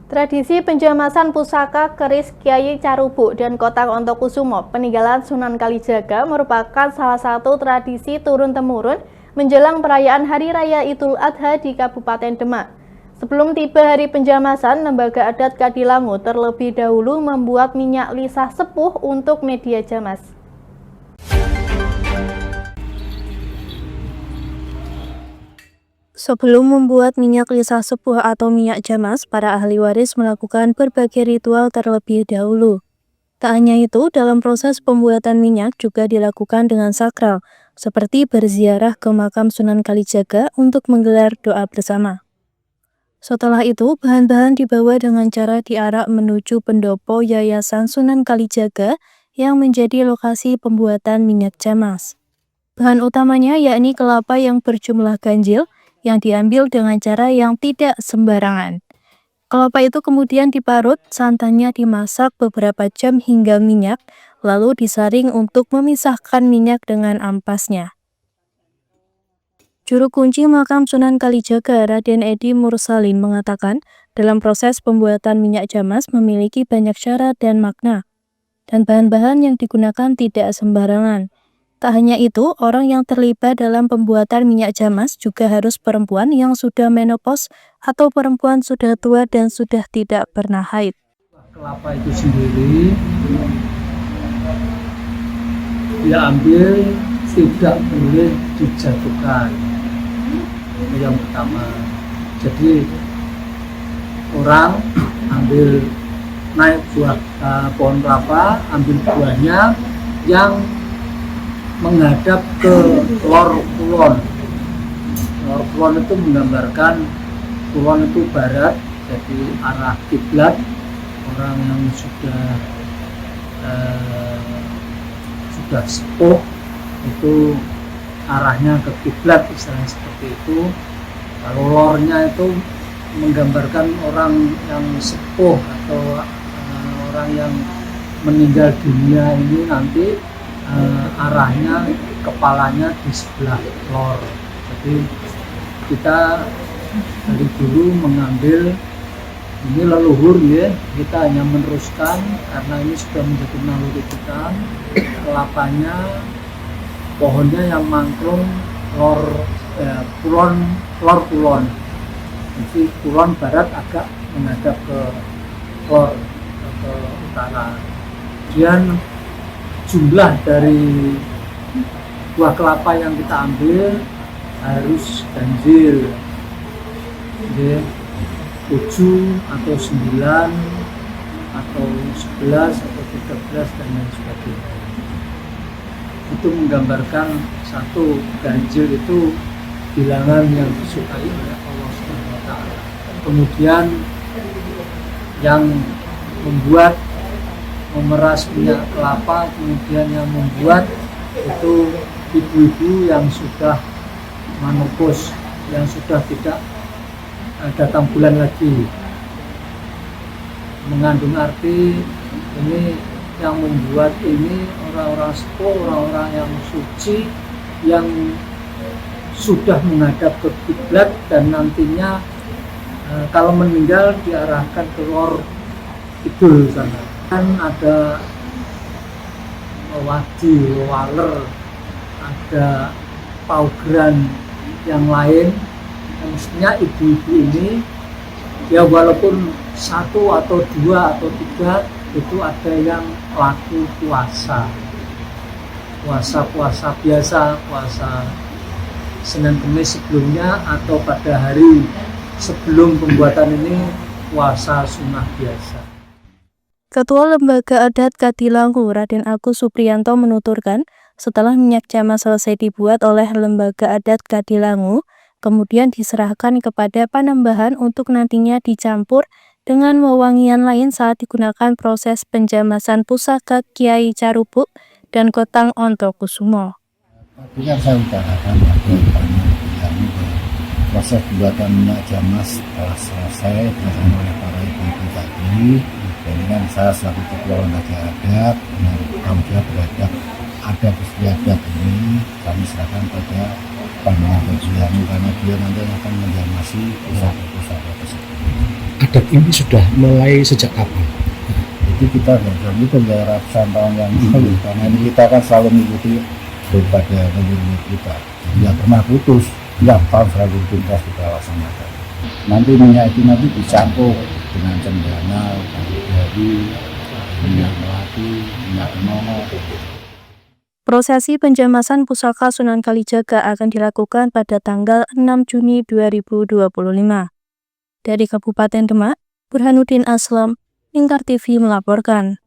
Tradisi penjamasan pusaka keris Kyai Carubuk dan Kotak Ontokusumo peninggalan Sunan Kalijaga merupakan salah satu tradisi turun-temurun menjelang perayaan Hari Raya Idul Adha di Kabupaten Demak. Sebelum tiba hari penjamasan, Lembaga Adat Kadilangu terlebih dahulu membuat minyak lisah sepuh untuk media jamas. Sebelum membuat minyak lisah sepuh atau minyak jamas, para ahli waris melakukan berbagai ritual terlebih dahulu. Tak hanya itu, dalam proses pembuatan minyak juga dilakukan dengan sakral, seperti berziarah ke makam Sunan Kalijaga untuk menggelar doa bersama. Setelah itu, bahan-bahan dibawa dengan cara diarak menuju pendopo Yayasan Sunan Kalijaga yang menjadi lokasi pembuatan minyak jamas. Bahan utamanya yakni kelapa yang berjumlah ganjil, yang diambil dengan cara yang tidak sembarangan. Kelapa itu kemudian diparut, santannya dimasak beberapa jam hingga minyak, lalu disaring untuk memisahkan minyak dengan ampasnya. Juru kunci makam Sunan Kalijaga, Raden Edi Mursalin, mengatakan dalam proses pembuatan minyak jamas memiliki banyak syarat dan makna, dan bahan-bahan yang digunakan tidak sembarangan. Tak hanya itu, orang yang terlibat dalam pembuatan minyak jamas juga harus perempuan yang sudah menopause atau perempuan sudah tua dan sudah tidak pernah haid. Kelapa itu sendiri diambil, tidak boleh dijatuhkan. Itu yang pertama. Jadi orang ambil naik buah pohon kelapa, ambil buahnya yang menghadap ke lor kulon. Lor kulon itu menggambarkan kulon itu barat, jadi arah kiblat. Orang yang sudah sepuh itu arahnya ke kiblat, istilahnya seperti itu. Kalau lornya itu menggambarkan orang yang sepuh atau orang yang meninggal dunia ini nanti arahnya kepalanya di sebelah lor. Jadi kita dari dulu mengambil ini leluhur ya, kita hanya meneruskan karena ini sudah menjadi naluri kita. Kelapanya, pohonnya yang mangklung lor kulon. Jadi kulon barat agak menghadap ke lor ke utara. Kemudian jumlah dari buah kelapa yang kita ambil harus ganjil, 7 atau 9 atau 11 atau 13 dan lain sebagainya. Itu menggambarkan satu, ganjil itu bilangan yang disukai oleh Allah SWT. Kemudian yang membuat memeras minyak kelapa, kemudian yang membuat itu ibu-ibu yang sudah menopause, yang sudah tidak datang bulan lagi, mengandung arti ini yang membuat ini orang-orang sepuh, orang-orang yang suci yang sudah menghadap ke kiblat dan nantinya kalau meninggal diarahkan ke lor kidul sana. Kan ada wadi, waler, ada paugran yang lain. Yang mestinya ibu-ibu ini ya walaupun 1 atau 2 atau 3 itu ada yang laku puasa biasa, puasa Senin Kemis sebelumnya atau pada hari sebelum pembuatan ini puasa sunnah biasa. Ketua Lembaga Adat Kadilangu, Raden Agus Supriyanto, menuturkan setelah minyak jamas selesai dibuat oleh Lembaga Adat Kadilangu, kemudian diserahkan kepada Panembahan untuk nantinya dicampur dengan wewangian lain saat digunakan proses penjamasan pusaka Kyai Carubuk dan Kotak Ontokusumo. Tadi saya utarakan proses pembuatan minyak jamas telah selesai dilakukan oleh para ibu-ibu tadi. Ini kan saya selaku ketua lembaga adat yang tanggung jawab terhadap adat istiadat ini kami serahkan pada Pandangan Kadilangu karena dia nanti akan menjamasi pusaka-pusaka tersebut. adat ini sudah mulai sejak kapan? Jadi kita dari itu ya ratusan tahun yang lalu, karena ini kita kan selalu mengikuti daripada leluhur kita, tidak pernah putus, tiap tahun selalu tuntas kita laksanakan. Nanti minyak itu nanti dicampur dengan cendana, kayu dari, minyak melati, minyak kenono. Prosesi penjamasan pusaka Sunan Kalijaga akan dilakukan pada tanggal 6 Juni 2025. Dari Kabupaten Demak, Burhanuddin Aslam, Lingkar TV melaporkan.